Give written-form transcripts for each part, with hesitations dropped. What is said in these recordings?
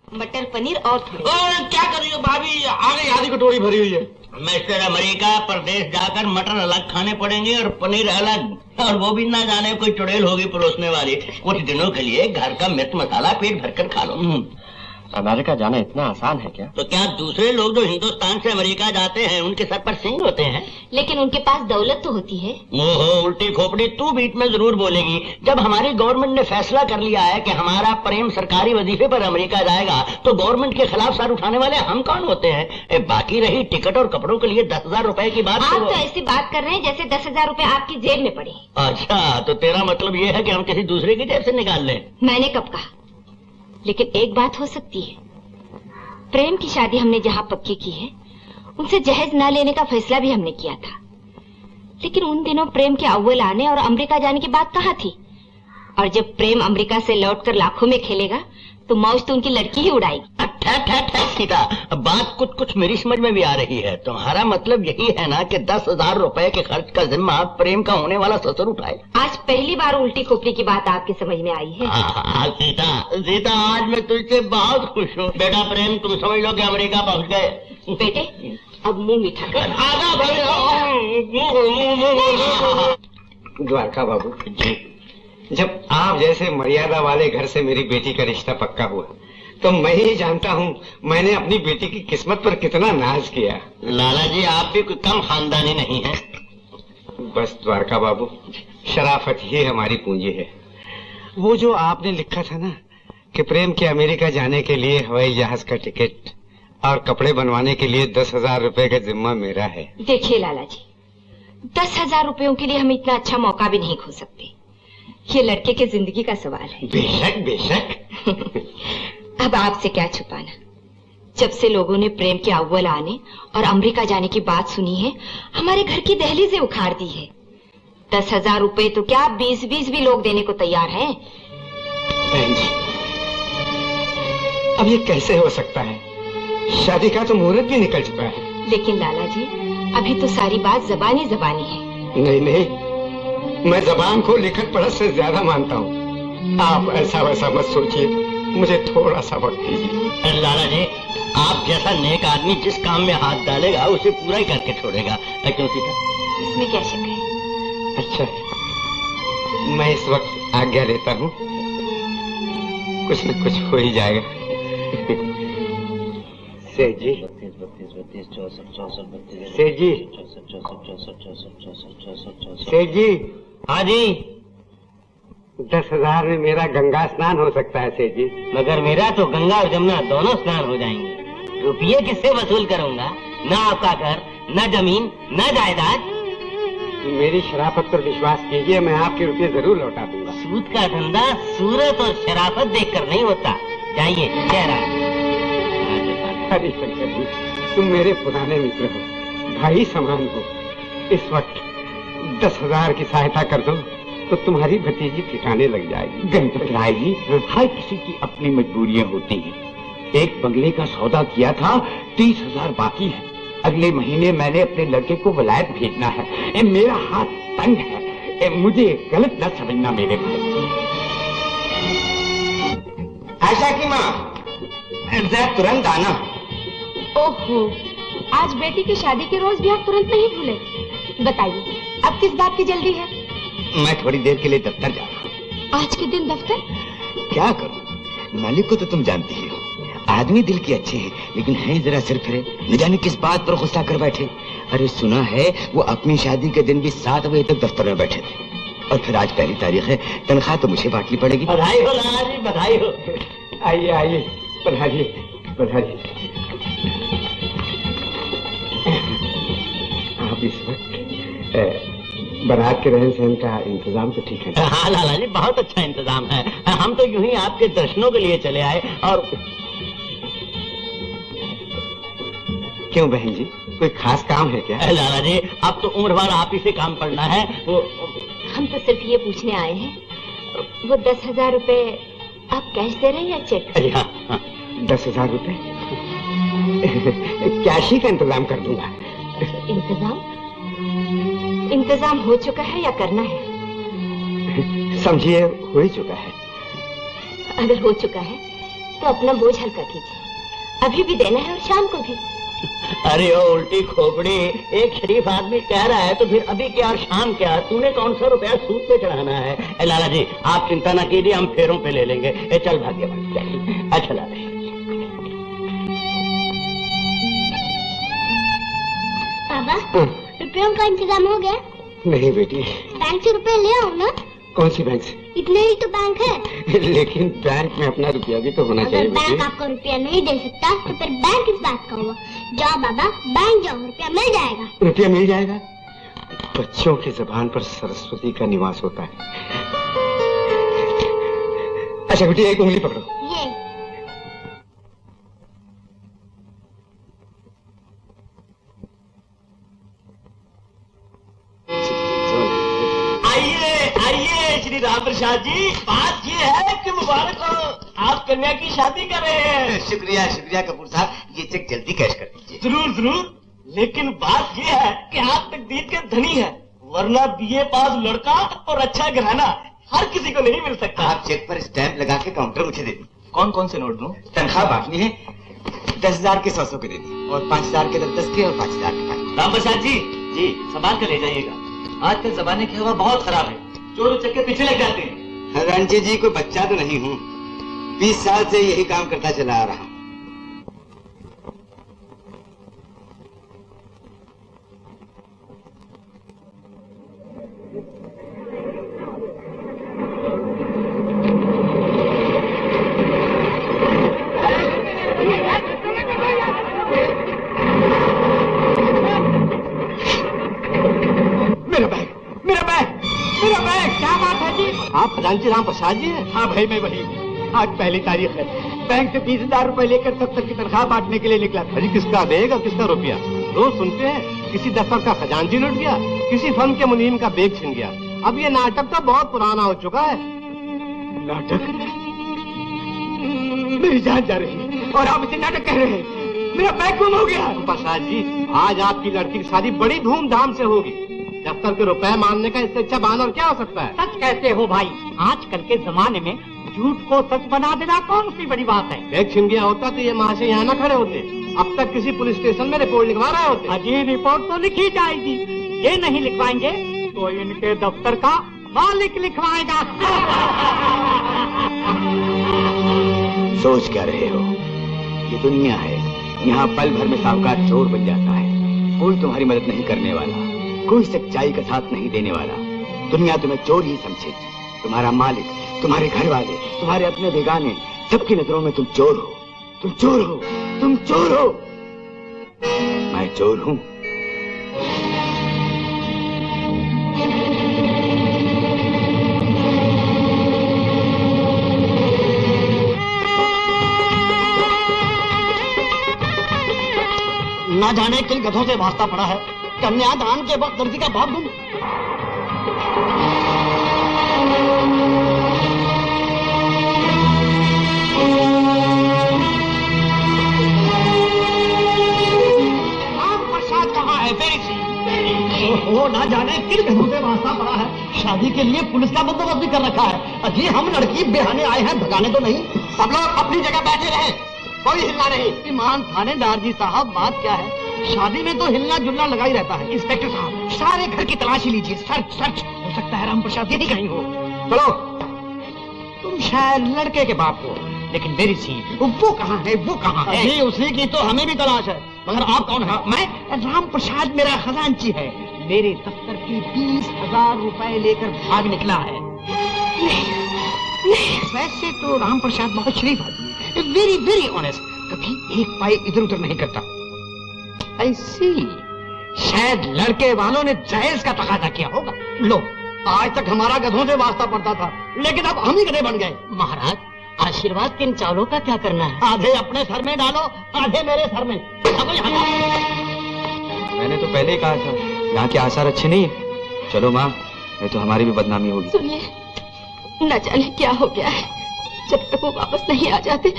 मटर पनीर और क्या कर रही हो भाभी? आ गई आधी कटोरी भरी हुई है। मिस्टर अमेरिका, प्रदेश जाकर मटर अलग खाने पड़ेंगे और पनीर अलग, और वो भी ना जाने कोई चुड़ैल होगी परोसने वाली। कुछ दिनों के लिए घर का मिर्च मसाला पेट भरकर खा लो। अमेरिका जाना इतना आसान है क्या? तो क्या दूसरे लोग जो हिंदुस्तान से अमेरिका जाते हैं उनके सर पर सिंह होते हैं? लेकिन उनके पास दौलत तो होती है। ओहो, उल्टी खोपड़ी तू बीच में जरूर बोलेगी। जब हमारी गवर्नमेंट ने फैसला कर लिया है कि हमारा प्रेम सरकारी वजीफे पर अमेरिका जाएगा, तो गवर्नमेंट के खिलाफ सर उठाने वाले हम कौन होते हैं? बाकी रही टिकट और कपड़ों के लिए 10,000 रुपए की बात, आप तो ऐसी बात कर रहे हैं जैसे 10,000 रुपए आपकी जेब में पड़े। अच्छा, तो तेरा मतलब ये है कि हम किसी दूसरे की जेब से निकाल लें? मैंने कब कहा? लेकिन एक बात हो सकती है, प्रेम की शादी हमने जहाँ पक्की की है उनसे जहेज न लेने का फैसला भी हमने किया था। लेकिन उन दिनों प्रेम के अव्वल आने और अमेरिका जाने की बात कहाँ थी? और जब प्रेम अमेरिका से लौटकर लाखों में खेलेगा तो मौज तो उनकी लड़की ही उड़ाएगी। सीता, बात कुछ मेरी समझ में भी आ रही है। तुम्हारा मतलब यही है ना कि 10,000 रुपए के खर्च का जिम्मा प्रेम का होने वाला ससुर उठाए? आज पहली बार उल्टी खोपड़ी की बात आपकी समझ में आई है। सीता, आज मैं तुझसे बहुत खुश हूँ। बेटा प्रेम, तुम समझ लो कि अमेरिका पहुँच गए। बेटे, अब मुंह मीठा कर। द्वारका बाबू जी, जब आप जैसे मर्यादा वाले घर से मेरी बेटी का रिश्ता पक्का हुआ तो मैं ही जानता हूँ मैंने अपनी बेटी की किस्मत पर कितना नाज किया। लाला जी, आप भी कोई कम खानदानी नहीं है। बस द्वारका बाबू, शराफत ही हमारी पूंजी है। वो जो आपने लिखा था ना कि प्रेम के अमेरिका जाने के लिए हवाई जहाज का टिकट और कपड़े बनवाने के लिए 10,000 रुपए का जिम्मा मेरा है। देखिए लाला जी, 10,000 रुपयों के लिए हम इतना अच्छा मौका भी नहीं खो सकते। ये लड़के के जिंदगी का सवाल है। बेशक बेशक। अब आपसे क्या छुपाना, जब से लोगों ने प्रेम के अव्वल आने और अमेरिका जाने की बात सुनी है, हमारे घर की दहलीजें उखाड़ दी है। 10,000 रुपए तो क्या 20-20 भी लोग देने को तैयार हैं। बहन जी, अब ये कैसे हो सकता है? शादी का तो मुहूर्त भी निकल चुका है। लेकिन लाला जी, अभी तो सारी बात जबानी जबानी है। नहीं नहीं, मैं जबान को लिखत पढ़त से ज्यादा मानता हूँ। आप ऐसा वैसा मत सोचिए, मुझे थोड़ा सा वक्त दीजिए। लाला जी, आप जैसा नेक आदमी जिस काम में हाथ डालेगा उसे पूरा ही करके छोड़ेगा। क्यों सीता? इसमें क्या शक है? अच्छा, मैं इस वक्त आज्ञा लेता हूँ, कुछ न कुछ हो ही जाएगा। सेठ जी, सेठ जी, सेठ जी। हाँ जी। 10,000 में मेरा गंगा स्नान हो सकता है सेठ जी। मगर मेरा तो गंगा और जमुना दोनों स्नान हो जाएंगे। रुपये किससे वसूल करूंगा? न आपका घर, न जमीन, न जायदाद। मेरी शराफत पर विश्वास कीजिए, मैं आपके रुपये जरूर लौटा दूंगा। सूद का धंधा सूरत और शराफत देखकर नहीं होता। जाइए, चेहरा। हरी शंकर जी, तुम मेरे पुराने मित्र हो, भाई समान हो। इस वक्त 10,000 की सहायता कर दो तो तुम्हारी भतीजी ठिकाने लग जाएगी। गणपत राय जी, हर किसी की अपनी मजबूरियां होती हैं। एक बंगले का सौदा किया था, 30,000 बाकी है। अगले महीने मैंने अपने लड़के को वलायत भेजना है। मेरा हाथ तंग है, मुझे गलत न समझना मेरे भाई। आशा की माँ, तुरंत आना। ओहो, आज बेटी की शादी के रोज भी आप तुरंत नहीं भूले। बताइए, अब किस बात की जल्दी है? मैं थोड़ी देर के लिए दफ्तर जा रहा हूँ। आज के दिन दफ्तर? क्या करूँ, मालिक को तो तुम जानती ही हो। आदमी दिल के अच्छे हैं, लेकिन है जरा सिर फिरे, न जाने किस बात पर गुस्सा कर बैठे। अरे सुना है वो अपनी शादी के दिन भी 7 बजे तक दफ्तर में बैठे थे। और फिर आज पहली तारीख है, तनख्वाह तो मुझे बांटनी पड़ेगी। बधाई हो लाला जी, बधाई हो। आइए आइए, पधारिए पधारिए। आप इस वक्त बारात के रहन सहन का इंतजाम तो ठीक है? हाँ लाला जी, बहुत अच्छा इंतजाम है। हम तो यूं ही आपके दर्शनों के लिए चले आए। और क्यों बहन जी, कोई खास काम है क्या? लाला जी, अब तो उम्र भर आप ही से काम पड़ना है। हम तो सिर्फ ये पूछने आए हैं, वो 10,000 रुपए आप कैश दे रहे हैं या चेक? अरे हाँ, 10,000 रुपए कैश ही का इंतजाम कर दूंगा। इंतजाम? इंतजाम हो चुका है या करना है? समझिए हो ही चुका है। अगर हो चुका है तो अपना बोझ हल्का कीजिए, अभी भी देना है और शाम को भी। अरे ओ उल्टी खोपड़ी, एक शरीफ आदमी कह रहा है तो फिर अभी क्या और शाम क्या? तूने कौन सा रुपया सूद पे चढ़ाना है? ए लाला जी आप चिंता ना कीजिए, हम फेरों पे ले लेंगे। ए चल भाग्यवान, अच्छा लाला। पापा रुपयों का इंतजाम हो गया? नहीं बेटी। बैंक से रुपए ले आओ ना। कौन सी बैंक से? इतने ही तो बैंक है। लेकिन बैंक में अपना रुपया भी तो होना चाहिए। अगर बैंक आपको रुपया नहीं दे सकता तो फिर बैंक किस बात का हुआ? जाओ बाबा बैंक जाओ, रुपया मिल जाएगा। रुपया मिल जाएगा? बच्चों की जुबान पर सरस्वती का निवास होता है। अच्छा बेटी एक उंगली पकड़ो। ये श्री राम प्रसाद जी, बात ये है कि मुबारक हो, आप कन्या की शादी कर रहे हैं। शुक्रिया शुक्रिया कपूर साहब, ये चेक जल्दी कैश कर दीजिए। जरूर जरूर, लेकिन बात ये है कि आप तकदीर के धनी हैं, वरना BA पास लड़का और अच्छा घराना हर किसी को नहीं मिल सकता। आप चेक पर स्टैंप लगा के काउंटर मुझे दे दीजिए। कौन कौन से नोट दूं? तनख्वाह बांटनी है, 10,000 के 100 के दे दीजिए और 5,000 के 10 के और 5,000 के 5। राम प्रसाद जी, संभाल कर ले जाइएगा, आजकल जमाने की हवा बहुत खराब है, चोर चक्के पीछे लग जाते हैं। रणजीत जी कोई बच्चा तो नहीं हूँ, 20 साल से यही काम करता चला आ रहा हूँ। आप खजांची राम प्रसाद जी हैं? हाँ भाई मैं वही। आज पहली तारीख है, बैंक से 20,000 रुपए लेकर 70 की तनख्वाह बांटने के लिए निकला। अजी किसका देगा किसका रुपया? रोज सुनते हैं किसी दफ्तर का खजांची लुट गया, किसी फर्म के मुनीम का बैग छिन गया। अब ये नाटक तो बहुत पुराना हो चुका है। नाटक? मेरी जान जा रही है और आप इसे नाटक कह रहे हैं। मेरा बैग गुम हो गया। प्रसाद जी आज आपकी लड़की की शादी बड़ी धूमधाम से होगी, दफ्तर के रुपए मानने का इससे अच्छा बहाना और क्या हो सकता है? सच कहते हो भाई, आजकल के जमाने में झूठ को सच बना देना कौन सी बड़ी बात है। बैग छिन गया होता तो ये महाशय यहाँ न खड़े होते, अब तक किसी पुलिस स्टेशन में रिपोर्ट लिखवा रहे होते। अजी रिपोर्ट तो लिखी जाएगी, ये नहीं लिखवाएंगे तो इनके दफ्तर का मालिक लिखवाएगा। सोच क्या रहे हो? ये दुनिया है, यहाँ पल भर में साहूकार चोर बन जाता है। कोई तुम्हारी मदद नहीं करने वाला, कोई सच्चाई का साथ नहीं देने वाला। दुनिया तुम्हें चोर ही समझेगी। तुम्हारा मालिक, तुम्हारे घर वाले, तुम्हारे अपने बेगाने, सबकी नजरों में तुम चोर हो। तुम चोर हो, तुम चोर हो। मैं चोर हूँ। ना जाने किन गधों से वास्ता पड़ा है, कन्यादान के वक्त लड़की का बाप गुम। प्रसाद कहाँ है? वो ना जाने किन गधों से वास्ता पड़ा है, शादी के लिए पुलिस का बंदोबस्त भी कर रखा है। अजी हम लड़की बेहाने आए हैं, भगाने तो नहीं। सब लोग अपनी जगह बैठे रहे, कोई हिलना नहीं। ईमान थानेदार जी साहब, बात क्या है? शादी में तो हिलना जुलना लगा ही रहता है। इंस्पेक्टर साहब सारे घर की तलाशी लीजिए, सर्च सर्च। हो सकता है राम प्रसाद यही कहीं हो। चलो, तुम शायद लड़के के बाप हो, लेकिन मेरी सी वो कहाँ है? वो कहाँ है? अभी उसी की तो हमें भी तलाश है। मगर आप कौन है? मैं राम प्रसाद, मेरा खजांची है। मेरे दफ्तर की 20,000 रुपए लेकर भाग निकला है। नहीं, वैसे तो राम प्रसाद बहुत शरीफ आदमी, वेरी वेरी ऑनेस्ट, कभी एक पाई इधर उधर नहीं करता। ऐसी शायद लड़के वालों ने जहेज का तकाजा किया होगा। लो, आज तक हमारा गधों से वास्ता पड़ता था, लेकिन अब हम ही गधे बन गए। महाराज, आशीर्वाद के इन चावलों का क्या करना है? आधे अपने सर में डालो, आधे मेरे सर में। मैंने तो पहले ही कहा था, यहाँ के आसार अच्छे नहीं है। चलो माँ, नहीं तो हमारी भी बदनामी होगी। सुनिए, न जाने क्या हो गया है, जब तक वो वापस नहीं आ जाते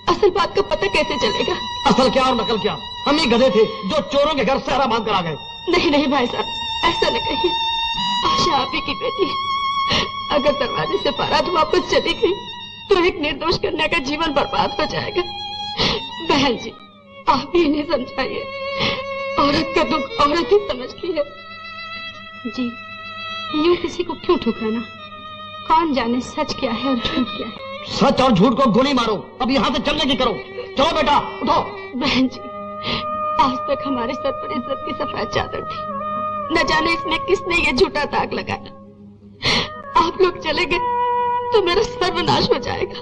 असल बात का पता कैसे चलेगा? असल क्या और नकल क्या? हम ही गधे थे जो चोरों के घर सहरा बांध कर आ गए। नहीं नहीं भाई साहब, ऐसा न कहिए। आशा आप ही की बेटी है। अगर दरवाजे से बारात वापस चली गई तो एक निर्दोष कन्या का जीवन बर्बाद हो जाएगा। बहन जी, आप ही इन्हें समझाइए। औरत का दुख औरत ही समझती है। जी, यूं किसी को क्यों ठुकराना? कौन जाने सच क्या है और झूठ क्या है। सच और झूठ को गोली मारो। अब यहाँ से चलने की करो। चलो बेटा, उठो। बहन जी, आज तक हमारे सर पर इज्जत की सफेद चादर थी। न जाने इसमें किसने ये झूठा दाग लगाया। आप लोग चले गए तो मेरा सर्वनाश हो जाएगा।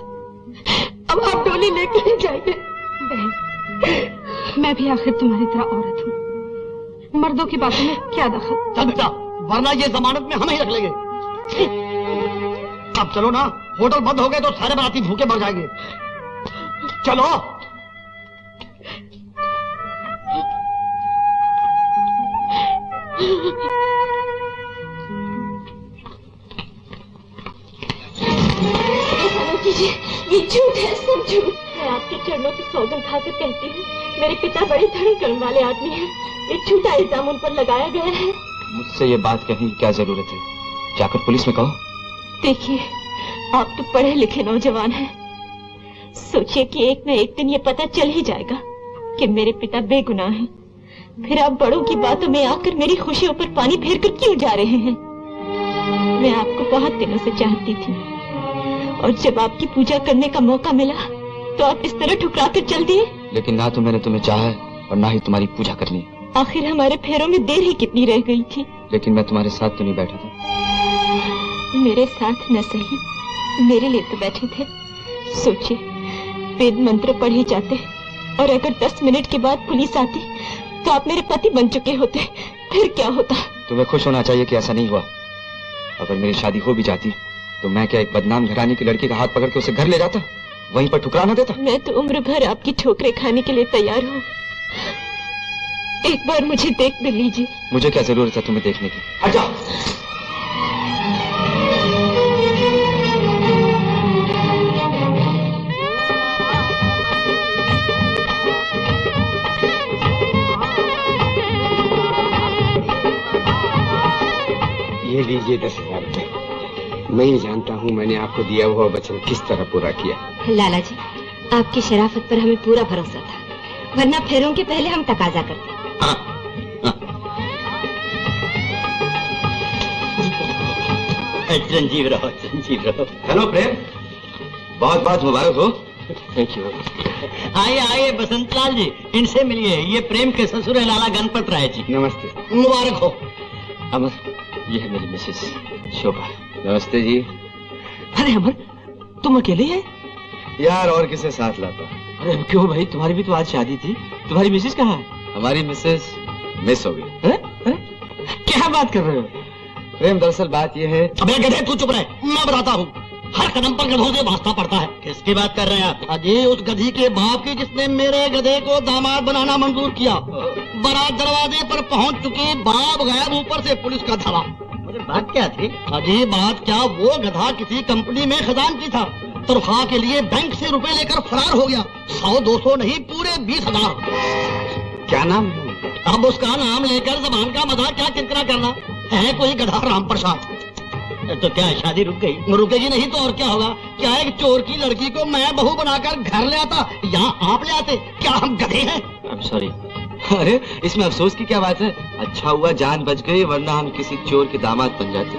अब आप डोली लेके ही जाइए। बहन, मैं भी आखिर तुम्हारी तरह औरत हूँ। मर्दों की बातों में क्या दखल। चल बेटा, वरना ये जमानत में हम ही रख लेंगे। अब चलो ना, होटल बंद हो गए तो सारे बाराती भूखे मर जाएंगे। चलो। ये झूठ है, सब झूठ। मैं आपके चरणों की सौगंध खाकर कहती हूँ, मेरे पिता बड़े धर्म कर्म वाले आदमी हैं। ये झूठा इल्जाम उन पर लगाया गया है। मुझसे ये बात कहने की क्या जरूरत है? जाकर पुलिस में कहो। देखिए, आप तो पढ़े लिखे नौजवान हैं। सोचिए कि एक न एक दिन ये पता चल ही जाएगा कि मेरे पिता बेगुनाह हैं। फिर आप बड़ों की बातों में आकर मेरी खुशियों पर पानी फेर कर क्यों जा रहे हैं? मैं आपको बहुत दिनों से चाहती थी और जब आपकी पूजा करने का मौका मिला तो आप इस तरह ठुकरा कर चल दिए। लेकिन ना तो मैंने तुम्हें चाहा और ना ही तुम्हारी पूजा करनी। आखिर हमारे फेरों में देर ही कितनी रह गई थी। लेकिन मैं तुम्हारे साथ तो नहीं बैठा था। मेरे साथ न सही, मेरे लिए तो बैठे थे। सोचिए, वेद मंत्र पढ़े जाते और अगर 10 मिनट के बाद पुलिस आती तो आप मेरे पति बन चुके होते। फिर क्या होता? तुम्हें खुश होना चाहिए कि ऐसा नहीं हुआ। अगर मेरी शादी हो भी जाती तो मैं क्या एक बदनाम घराने की लड़की का हाथ पकड़ के उसे घर ले जाता, वहीं पर ठुकरा ना देता? मैं तो उम्र भर आपकी ठोकरें खाने के लिए तैयार हूँ। एक बार मुझे देख भी लीजिए। मुझे क्या जरूरत है तुम्हें देखने की? अच्छा। ये लीजिए 10,000 रुपए। मैं ही जानता हूँ मैंने आपको दिया हुआ वचन किस तरह पूरा किया। लाला जी, आपकी शराफत पर हमें पूरा भरोसा था, वरना फेरों के पहले हम तकाजा करते। संजीव रहो, संजीव रहो। हेलो प्रेम, बहुत बहुत मुबारक हो। Thank you. आइए आइए बसंतलाल जी, इनसे मिलिए। ये प्रेम के ससुर है लाला गणपत राय जी। नमस्ते। मुबारक हो। अमर, ये है मेरी मिसेस शोभा। नमस्ते जी। अरे अमर, तुम अकेले हैं? यार और किसे साथ लाता? अरे क्यों भाई, तुम्हारी भी तो आज शादी थी। तुम्हारी मिसेस कहाँ है? हमारी मिसेस मिस हो गई। अरे क्या बात कर रहे हो? प्रेम, दरअसल बात ये है। अबे गधे, तू चुप रहे, मैं बताता हूँ। हर कदम पर गधों से भागता पड़ता है। किसकी बात कर रहे हैं आप? अजय, उस गधी के बाप की जिसने मेरे गधे को दामाद बनाना मंजूर किया। बारात दरवाजे पर पहुंच चुकी, बाप गायब, ऊपर से पुलिस का धावा। बात क्या थी? अजय बात क्या, वो गधा किसी कंपनी में खजानची था। तनख्वाह के लिए बैंक से रुपए लेकर फरार हो गया। 100-200 नहीं, पूरे 20,000। क्या नाम है? अब उसका नाम लेकर जबान का मजाक क्या चिंतना करना है? कोई गधा राम प्रसाद। तो क्या शादी रुक गई? रुकेगी नहीं तो और क्या होगा? क्या एक चोर की लड़की को मैं बहू बनाकर घर ले आता या आप ले आते? क्या हम गधे हैं? I'm sorry। अरे इसमें अफसोस की क्या बात है? अच्छा हुआ जान बच गई, वरना हम किसी चोर के दामाद बन जाते।